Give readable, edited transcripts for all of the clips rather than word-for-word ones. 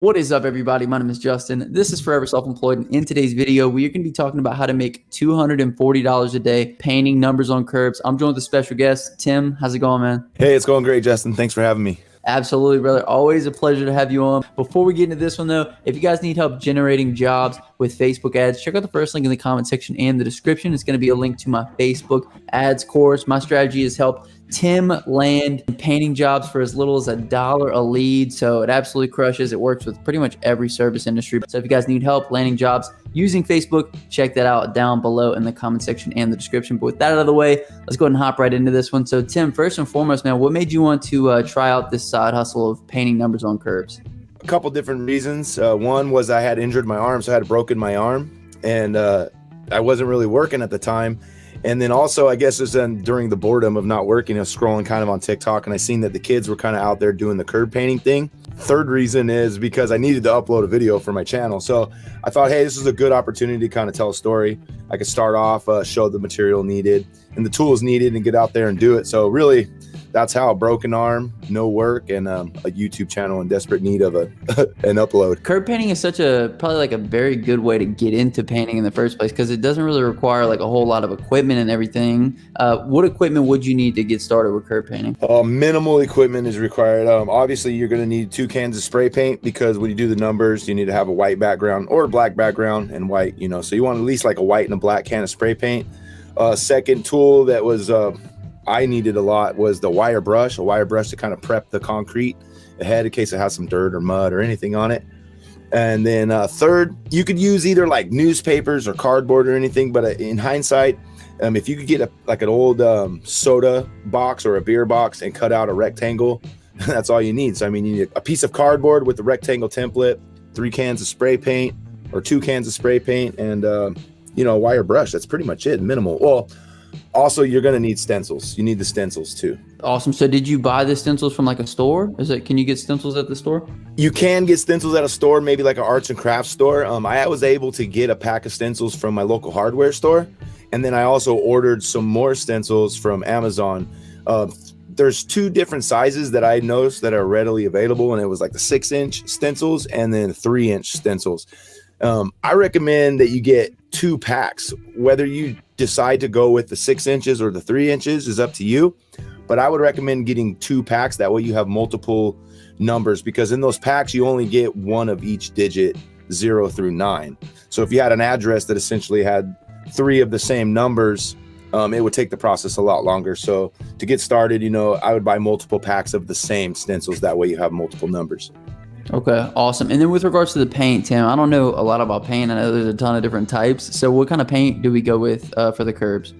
What is up, everybody? My name is Justin. This is Forever Self-Employed. And in today's video, we are going to be talking about how to make $240 a day painting numbers on curbs. I'm joined with a special guest, Tim. How's it going, man? Hey, it's going great, Justin. Thanks for having me. Absolutely, brother. Always a pleasure to have you on. Before we get into this one, though, if you guys need help generating jobs with Facebook ads, check out the first link in the comment section and the description. It's going to be a link to my Facebook ads course. My strategy has helped Tim land painting jobs for as little as $1 a lead. So it absolutely crushes. It works with pretty much every service industry. So if you guys need help landing jobs using Facebook, check that out down below in the comment section and the description. But with that out of the way, let's go ahead and hop right into this one. So Tim, first and foremost, man, what made you want to try out this side hustle of painting numbers on curbs? A couple different reasons. One was I had injured my arm, so I had broken my arm, and I wasn't really working at the time. And then also, I guess it's then during the boredom of not working, I was scrolling kind of on TikTok, and I seen that the kids were kind of out there doing the curb painting thing. Third reason is because I needed to upload a video for my channel. So I thought, hey, this is a good opportunity to kind of tell a story. I could start off, show the material needed and the tools needed and get out there and do it. So really, that's how a broken arm, no work, and a YouTube channel in desperate need of an upload. Curb painting is probably like a very good way to get into painting in the first place because it doesn't really require like a whole lot of equipment and everything. What equipment would you need to get started with curb painting? Minimal equipment is required. Obviously, you're going to need 2 cans of spray paint because when you do the numbers, you need to have a white background or a black background and white, so you want at least like a white and a black can of spray paint. Second tool that was I needed a lot was a wire brush to kind of prep the concrete ahead in case it has some dirt or mud or anything on it. And then third, you could use either like newspapers or cardboard or anything, but in hindsight, if you could get an old soda box or a beer box and cut out a rectangle, that's all you need. So I mean, you need a piece of cardboard with the rectangle template, 3 cans of spray paint or 2 cans of spray paint, and a wire brush. That's pretty much it, minimal. Well, also, you're going to need stencils. You need the stencils too. Awesome. So did you buy the stencils from like a store? Can you get stencils at the store? You can get stencils at a store, maybe like an arts and crafts store. I was able to get a pack of stencils from my local hardware store. And then I also ordered some more stencils from Amazon. There's 2 different sizes that I noticed that are readily available. And it was like the 6-inch stencils and then 3-inch stencils. I recommend that you get 2 packs. Whether you decide to go with the 6 inches or the 3 inches is up to you, but I would recommend getting 2 packs. That way you have multiple numbers, because in those packs you only get one of each digit, 0 through 9. So if you had an address that essentially had 3 of the same numbers, it would take the process a lot longer. So to get started, I would buy multiple packs of the same stencils. That way you have multiple numbers. Okay, awesome. And then with regards to the paint, Tim, I don't know a lot about paint. I know there's a ton of different types. So what kind of paint do we go with for the curbs?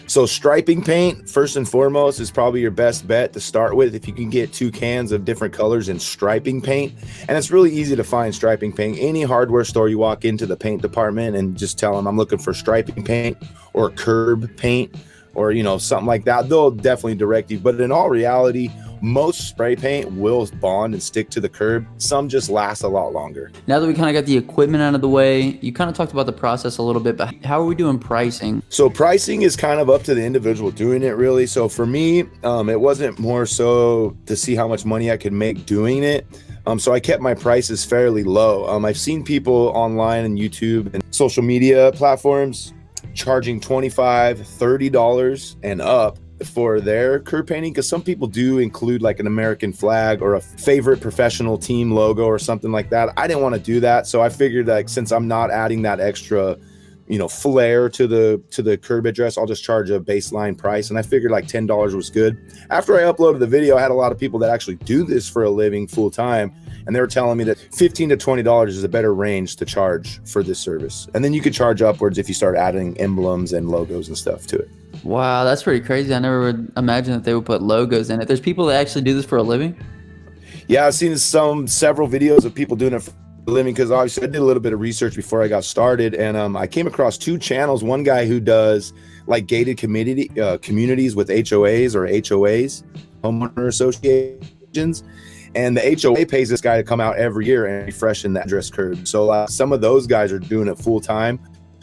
So striping paint, first and foremost, is probably your best bet to start with. If you can get 2 cans of different colors in striping paint, and it's really easy to find striping paint. Any hardware store, you walk into the paint department and just tell them I'm looking for striping paint or curb paint or, something like that. They'll definitely direct you. But in all reality, most spray paint will bond and stick to the curb. Some just last a lot longer. Now that we kind of got the equipment out of the way, you kind of talked about the process a little bit, but how are we doing pricing? So pricing is kind of up to the individual doing it, really. So for me, it wasn't more so to see how much money I could make doing it. So I kept my prices fairly low. I've seen people online and YouTube and social media platforms charging $25, $30 and up for their curb painting, because some people do include like an American flag or a favorite professional team logo or something like that. I didn't want to do that, so I figured like since I'm not adding that extra flair to the curb address, I'll just charge a baseline price. And I figured like $10 was good. After I uploaded the video, I had a lot of people that actually do this for a living full time, and they were telling me that $15 to $20 is a better range to charge for this service. And then you could charge upwards if you start adding emblems and logos and stuff to it. Wow, that's pretty crazy. I never would imagine that they would put logos in it. There's people that actually do this for a living? Yeah, I've seen several videos of people doing it for a living, because obviously I did a little bit of research before I got started, and I came across 2 channels. One guy who does like gated communities with HOAs or HOAs, homeowner associations, and the HOA pays this guy to come out every year and refreshen the address curb. So some of those guys are doing it full time.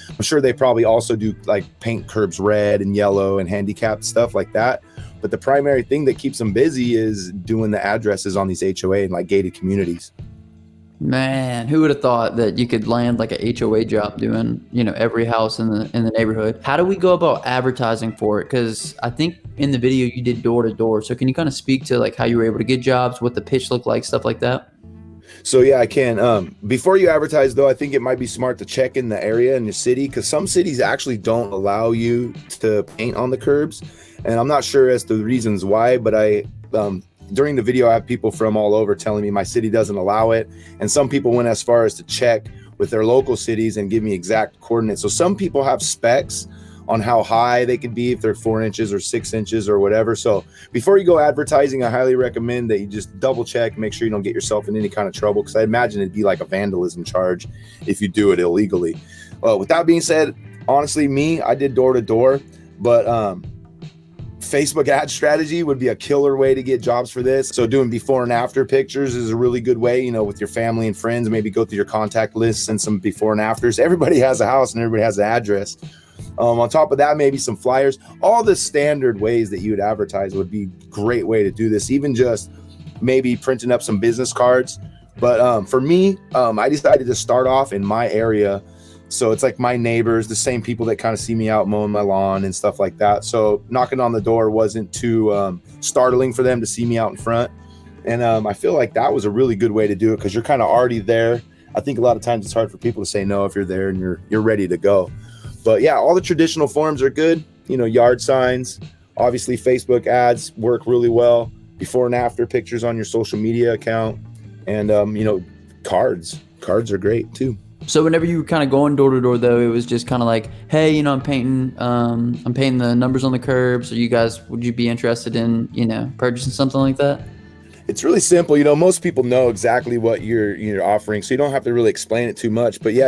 I'm sure they probably also do like paint curbs red and yellow and handicapped stuff like that. But the primary thing that keeps them busy is doing the addresses on these HOA and like gated communities. Man, who would have thought that you could land like a HOA job doing, every house in the neighborhood? How do we go about advertising for it? Because I think in the video you did door to door. So can you kind of speak to like how you were able to get jobs, what the pitch looked like, stuff like that? So yeah, I can. Before you advertise, though, I think it might be smart to check in the area in your city, because some cities actually don't allow you to paint on the curbs, and I'm not sure as to the reasons why. But during the video, I have people from all over telling me my city doesn't allow it, and some people went as far as to check with their local cities and give me exact coordinates. So some people have specs on how high they could be, if they're 4 inches or 6 inches or whatever. So before you go advertising, I highly recommend that you just double check, make sure you don't get yourself in any kind of trouble, because I imagine it'd be like a vandalism charge if you do it illegally. With that being said, honestly, I did door to door, but Facebook ad strategy would be a killer way to get jobs for this. So doing before and after pictures is a really good way, with your family and friends. Maybe go through your contact list, send some before and afters. Everybody has a house and everybody has an address. On top of that, maybe some flyers. All the standard ways that you would advertise would be a great way to do this. Even just maybe printing up some business cards. But for me, I decided to start off in my area. So it's like my neighbors, the same people that kind of see me out mowing my lawn and stuff like that. So knocking on the door wasn't too startling for them to see me out in front. And I feel like that was a really good way to do it, because you're kind of already there. I think a lot of times it's hard for people to say no if you're there and you're ready to go. But yeah, all the traditional forms are good. Yard signs, obviously Facebook ads work really well. Before and after pictures on your social media account, and cards. Cards are great too. So whenever you were kind of going door to door, though, it was just kind of like, hey, I'm painting the numbers on the curbs. So would you be interested in, purchasing something like that? It's really simple. Most people know exactly what you're offering, so you don't have to really explain it too much. But yeah,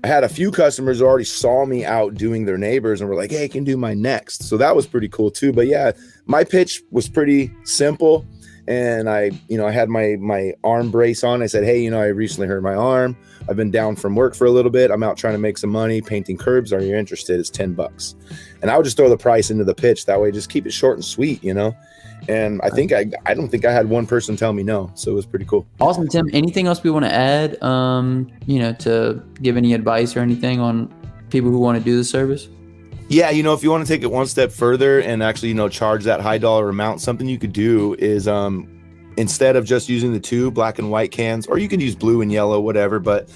I had a few customers who already saw me out doing their neighbors and were like, hey, I can do my next. So that was pretty cool too. But yeah, my pitch was pretty simple. And I had my arm brace on. I said, hey, I recently hurt my arm. I've been down from work for a little bit. I'm out trying to make some money painting curbs. Are you interested? It's $10. And I would just throw the price into the pitch. That way, just keep it short and sweet, And I don't think I had one person tell me no. So it was pretty cool. Awesome, Tim. Anything else we want to add, to give any advice or anything on people who want to do the service? Yeah, if you want to take it one step further and actually, charge that high dollar amount, something you could do is instead of just using the two black and white cans, or you can use blue and yellow, whatever, but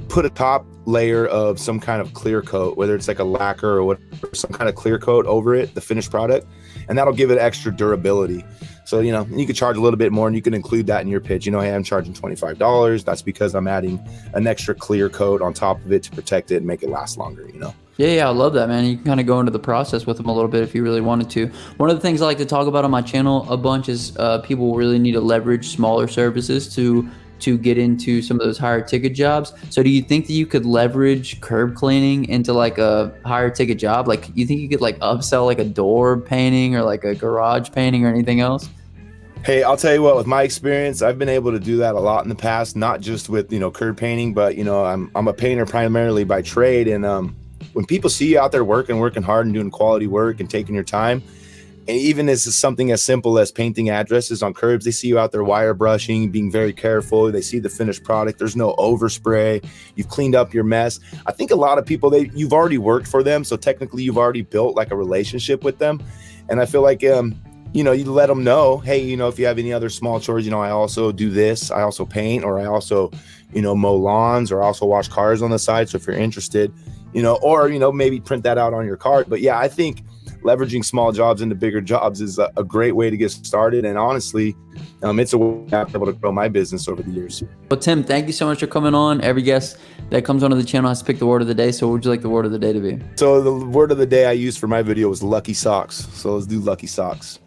put a top layer of some kind of clear coat, whether it's like a lacquer or whatever, some kind of clear coat over it, the finished product, and that'll give it extra durability. So, you could charge a little bit more, and you can include that in your pitch. Hey, I'm charging $25. That's because I'm adding an extra clear coat on top of it to protect it and make it last longer, Yeah, I love that, man. You can kind of go into the process with them a little bit if you really wanted to. One of the things I like to talk about on my channel a bunch is people really need to leverage smaller services to get into some of those higher ticket jobs. So do you think that you could leverage curb cleaning into like a higher ticket job? Like, you think you could like upsell like a door painting or like a garage painting or anything else? Hey, I'll tell you what, with my experience, I've been able to do that a lot in the past, not just with, curb painting, but, I'm a painter primarily by trade. And when people see you out there working hard and doing quality work and taking your time, and even as something as simple as painting addresses on curbs, they see you out there wire brushing, being very careful. They see the finished product. There's no overspray. You've cleaned up your mess. I think a lot of people, you've already worked for them. So technically you've already built like a relationship with them. And I feel like, you let them know, hey, if you have any other small chores, I also do this. I also paint, or I also, mow lawns, or I also wash cars on the side. So if you're interested, or, maybe print that out on your card. But yeah, I think leveraging small jobs into bigger jobs is a great way to get started. And honestly, it's a way I've been able to grow my business over the years. Well, Tim, thank you so much for coming on. Every guest that comes onto the channel has to pick the word of the day. So what would you like the word of the day to be? So the word of the day I used for my video was lucky socks. So let's do lucky socks.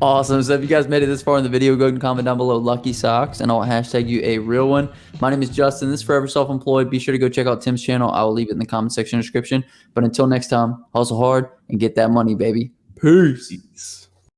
Awesome. So if you guys made it this far in the video, go ahead and comment down below lucky socks and I'll hashtag you a real one. My name is Justin. This is Forever Self-Employed. Be sure to go check out Tim's channel. I will leave it in the comment section description. But until next time, hustle hard and get that money, baby. Peace.